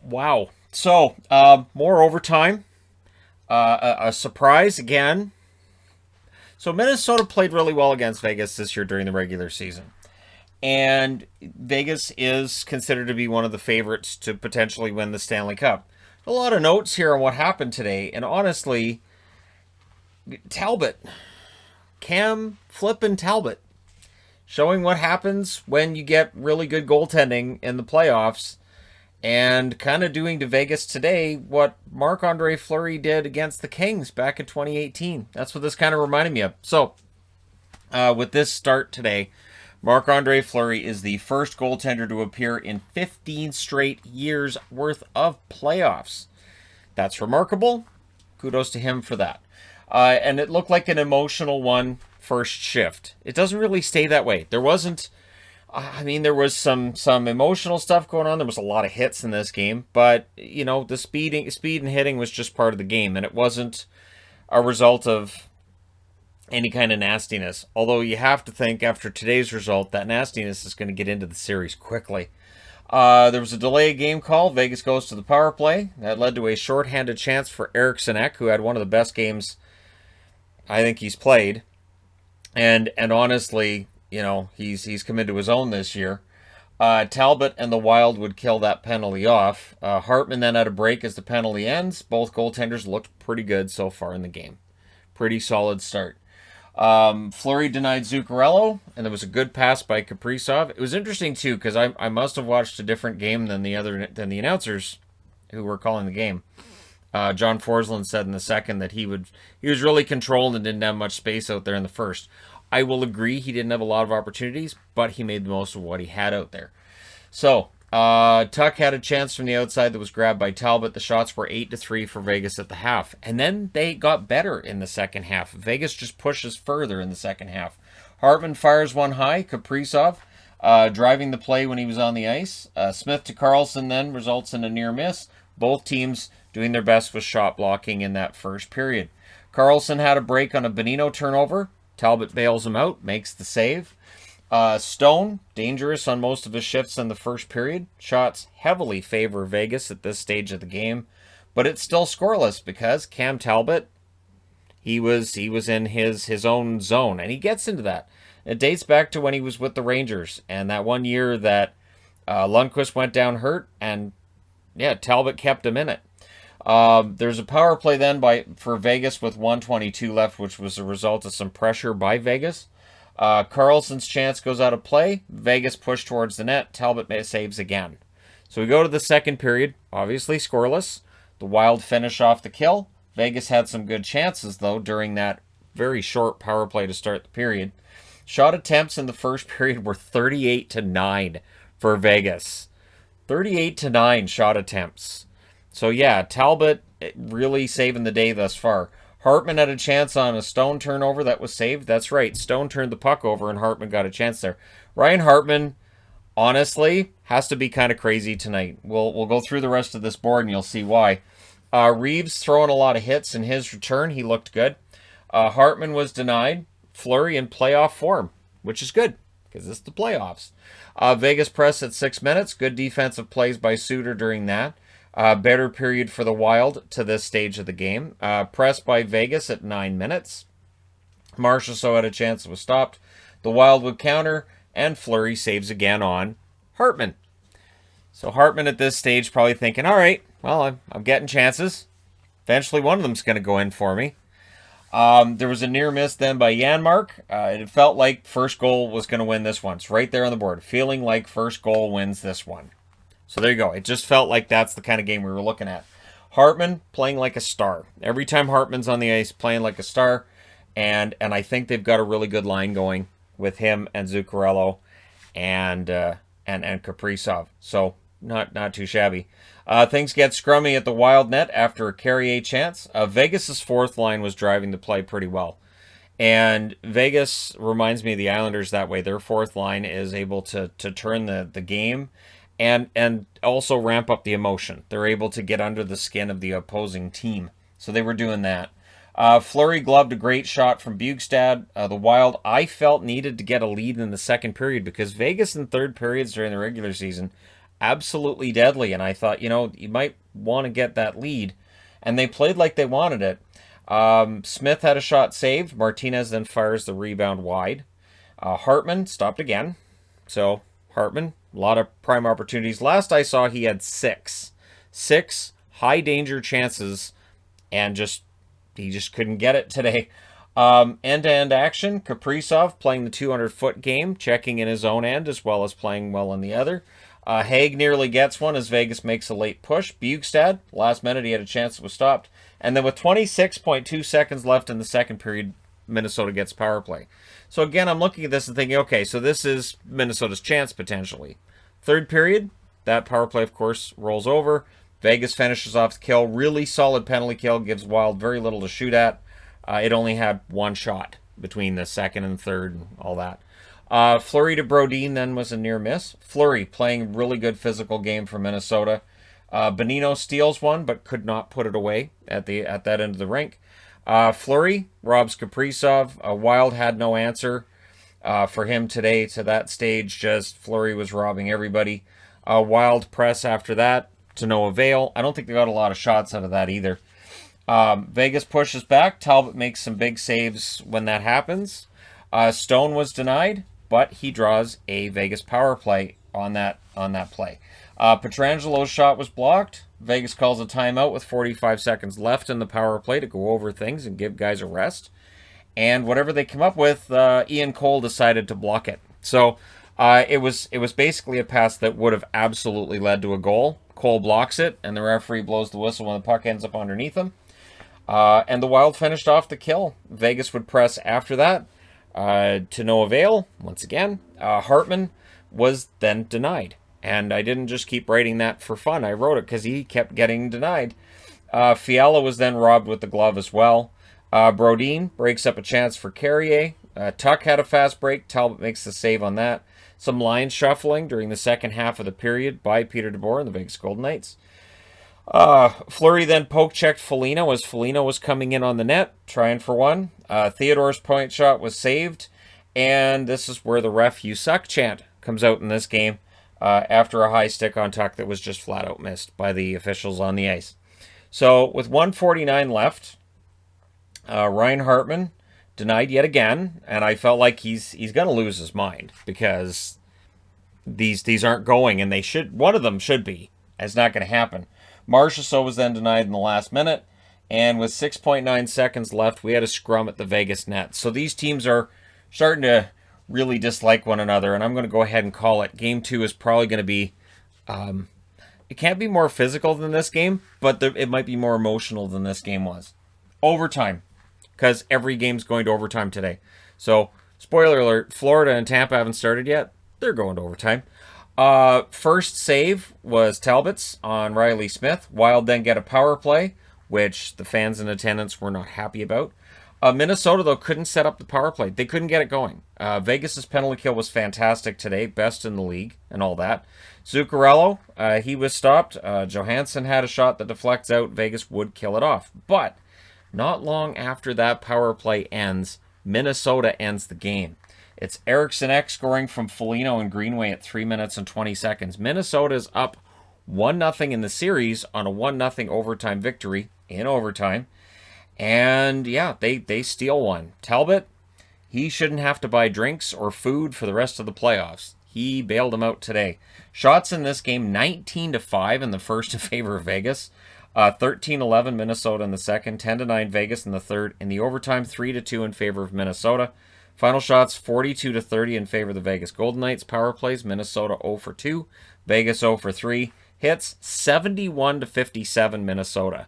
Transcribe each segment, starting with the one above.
Wow. So, more overtime. A surprise again. So, Minnesota played really well against Vegas this year during the regular season. And Vegas is considered to be one of the favorites to potentially win the Stanley Cup. A lot of notes here on what happened today. And honestly, Talbot, Cam flippin' Talbot, showing what happens when you get really good goaltending in the playoffs and kind of doing to Vegas today what Marc-Andre Fleury did against the Kings back in 2018. That's what this kind of reminded me of. So, with this start today, Marc-Andre Fleury is the first goaltender to appear in 15 straight years worth of playoffs. That's remarkable. Kudos to him for that. And it looked like an emotional one first shift. It doesn't really stay that way. There wasn't. There was some emotional stuff going on. There was a lot of hits in this game, but the speed and hitting was just part of the game, and it wasn't a result of any kind of nastiness. Although you have to think after today's result that nastiness is going to get into the series quickly. There was a delay game call. Vegas goes to the power play. That led to a shorthanded chance for Eriksson Ek, who had one of the best games I think he's played. And honestly, he's come into his own this year. Talbot and the Wild would kill that penalty off. Hartman then had a break as the penalty ends. Both goaltenders looked pretty good so far in the game. Pretty solid start. Fleury denied Zuccarello, and there was a good pass by Kaprizov. It was interesting too because I must have watched a different game than the announcers who were calling the game. John Forsland said in the second that he was really controlled and didn't have much space out there in the first. I will agree he didn't have a lot of opportunities, but he made the most of what he had out there. So, Tuck had a chance from the outside that was grabbed by Talbot. The shots were 8-3 for Vegas at the half. And then they got better in the second half. Vegas just pushes further in the second half. Hartman fires one high. Kaprizov driving the play when he was on the ice. Smith to Karlsson then results in a near miss. Both teams doing their best with shot blocking in that first period. Karlsson had a break on a Bonino turnover. Talbot bails him out, makes the save. Stone, dangerous on most of his shifts in the first period. Shots heavily favor Vegas at this stage of the game. But it's still scoreless because Cam Talbot, he was in his own zone. And he gets into that. It dates back to when he was with the Rangers. And that one year that Lundqvist went down hurt. And Talbot kept him in it. There's a power play then for Vegas with 1:22 left, which was a result of some pressure by Vegas. Karlsson's chance goes out of play. Vegas pushed towards the net. Talbot saves again. So we go to the second period, obviously scoreless. The Wild finish off the kill. Vegas had some good chances, though, during that very short power play to start the period. Shot attempts in the first period were 38-9 for Vegas. 38-9 shot attempts. So Talbot really saving the day thus far. Hartman had a chance on a Stone turnover that was saved. That's right. Stone turned the puck over and Hartman got a chance there. Ryan Hartman, honestly, has to be kind of crazy tonight. We'll go through the rest of this board and you'll see why. Reeves throwing a lot of hits in his return. He looked good. Hartman was denied. Fleury in playoff form, which is good because it's the playoffs. Vegas press at 6 minutes. Good defensive plays by Suter during that. Better period for the Wild to this stage of the game. Press by Vegas at 9 minutes. Marchessault had a chance, it was stopped. The Wild would counter, and Fleury saves again on Hartman. So Hartman at this stage probably thinking, all right, well, I'm getting chances. Eventually one of them's going to go in for me. There was a near miss then by Janmark. It felt like first goal was going to win this one. It's right there on the board. Feeling like first goal wins this one. So there you go. It just felt like that's the kind of game we were looking at. Hartman playing like a star. Every time Hartman's on the ice, playing like a star. And I think they've got a really good line going with him and Zuccarello and Kaprizov. So not too shabby. Things get scrummy at the Wild net after a Carrier chance. Vegas's fourth line was driving the play pretty well. And Vegas reminds me of the Islanders that way. Their fourth line is able to turn the game and also ramp up the emotion. They're able to get under the skin of the opposing team. So they were doing that. Fleury gloved a great shot from Bjugstad. The Wild, I felt, needed to get a lead in the second period because Vegas in third periods during the regular season absolutely deadly. And I thought, you might want to get that lead. And they played like they wanted it. Smith had a shot saved. Martinez then fires the rebound wide. Hartman stopped again. So Hartman, a lot of prime opportunities. Last I saw, he had six high danger chances, and he just couldn't get it today. End-to-end action. Kaprizov playing the 200-foot game, checking in his own end as well as playing well in the other. Haig nearly gets one as Vegas makes a late push. Bukestad, last minute, he had a chance that was stopped. And then with 26.2 seconds left in the second period, Minnesota gets power play. So again, I'm looking at this and thinking, okay, so this is Minnesota's chance potentially. Third period, that power play, of course, rolls over. Vegas finishes off the kill. Really solid penalty kill. Gives Wild very little to shoot at. It only had one shot between the second and third and all that. Fleury to Brodin then was a near miss. Fleury playing really good physical game for Minnesota. Bonino steals one but could not put it away at that end of the rink. Fleury robs Kaprizov. Wild had no answer for him today to that stage. Just Fleury was robbing everybody. Wild press after that to no avail. I don't think they got a lot of shots out of that either. Vegas pushes back. Talbot makes some big saves when that happens. Stone was denied, but he draws a Vegas power play on that play. Petrangelo's shot was blocked. Vegas calls a timeout with 45 seconds left in the power play to go over things and give guys a rest. And whatever they come up with, Ian Cole decided to block it. So it was basically a pass that would have absolutely led to a goal. Cole blocks it, and the referee blows the whistle when the puck ends up underneath him. And the Wild finished off the kill. Vegas would press after that to no avail. Once again, Hartman was then denied. And I didn't just keep writing that for fun. I wrote it because he kept getting denied. Fiala was then robbed with the glove as well. Brodin breaks up a chance for Carrier. Tuck had a fast break. Talbot makes the save on that. Some line shuffling during the second half of the period by Peter DeBoer and the Vegas Golden Knights. Fleury then poke-checked Foligno as Foligno was coming in on the net, trying for one. Theodore's point shot was saved. And this is where the ref you suck chant comes out in this game. After a high stick on Tuck that was just flat out missed by the officials on the ice. So with 1:49 left, Ryan Hartman denied yet again, and I felt like he's going to lose his mind because these aren't going, and they should. One of them should be. It's not going to happen. Marchessault was then denied in the last minute, and with 6.9 seconds left, we had a scrum at the Vegas net. So these teams are starting to really dislike one another, and I'm going to go ahead and call it. Game 2 is probably going to be, it can't be more physical than this game, but it might be more emotional than this game was. Overtime, because every game's going to overtime today. So, spoiler alert, Florida and Tampa haven't started yet. They're going to overtime. First save was Talbot's on Riley Smith. Wild then get a power play, which the fans in attendance were not happy about. Minnesota, though, couldn't set up the power play. They couldn't get it going. Vegas' penalty kill was fantastic today, best in the league and all that. Zuccarello, he was stopped. Johansson had a shot that deflects out. Vegas would kill it off. But not long after that power play ends, Minnesota ends the game. It's Eriksson Ek scoring from Foligno and Greenway at 3 minutes and 20 seconds. Minnesota is up 1-0 in the series on a 1-0 overtime victory in overtime. And yeah, they steal one. Talbot, he shouldn't have to buy drinks or food for the rest of the playoffs. He bailed them out today. Shots in this game, 19-5 in the first in favor of Vegas. 13-11 Minnesota in the second. 10-9 Vegas in the third. In the overtime, 3-2 in favor of Minnesota. Final shots, 42-30 in favor of the Vegas Golden Knights. Power plays, Minnesota 0 for 2. Vegas 0 for 3. Hits, 71-57 Minnesota.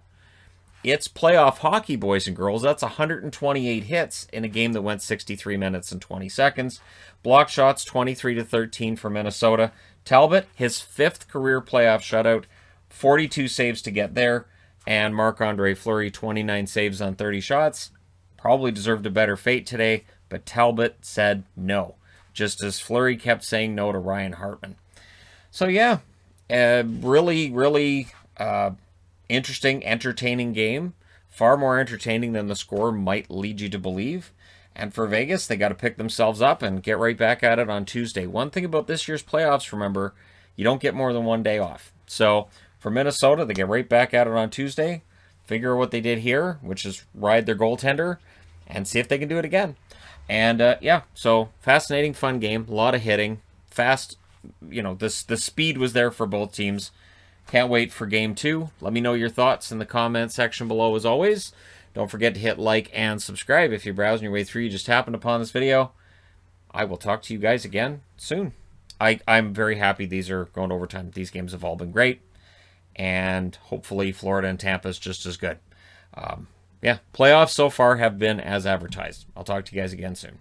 It's playoff hockey, boys and girls. That's 128 hits in a game that went 63 minutes and 20 seconds. Block shots, 23-13 for Minnesota. Talbot, his 5th career playoff shutout, 42 saves to get there. And Marc-Andre Fleury, 29 saves on 30 shots. Probably deserved a better fate today, but Talbot said no, just as Fleury kept saying no to Ryan Hartman. So yeah, really interesting, entertaining game. Far more entertaining than the score might lead you to believe. And for Vegas, they got to pick themselves up and get right back at it on Tuesday. One thing about this year's playoffs, remember, You don't get more than 1 day off. So for Minnesota, they get right back at it on Tuesday, figure out what they did here, which is ride their goaltender, and see if they can do it again. And yeah, so fascinating, fun game. A lot of hitting, fast. The speed was there for both teams. Can't wait for game 2. Let me know your thoughts in the comment section below as always. Don't forget to hit like and subscribe if you're browsing your way through. You just happened upon this video. I will talk to you guys again soon. I'm very happy these are going to overtime. These games have all been great. And hopefully Florida and Tampa is just as good. Yeah, playoffs so far have been as advertised. I'll talk to you guys again soon.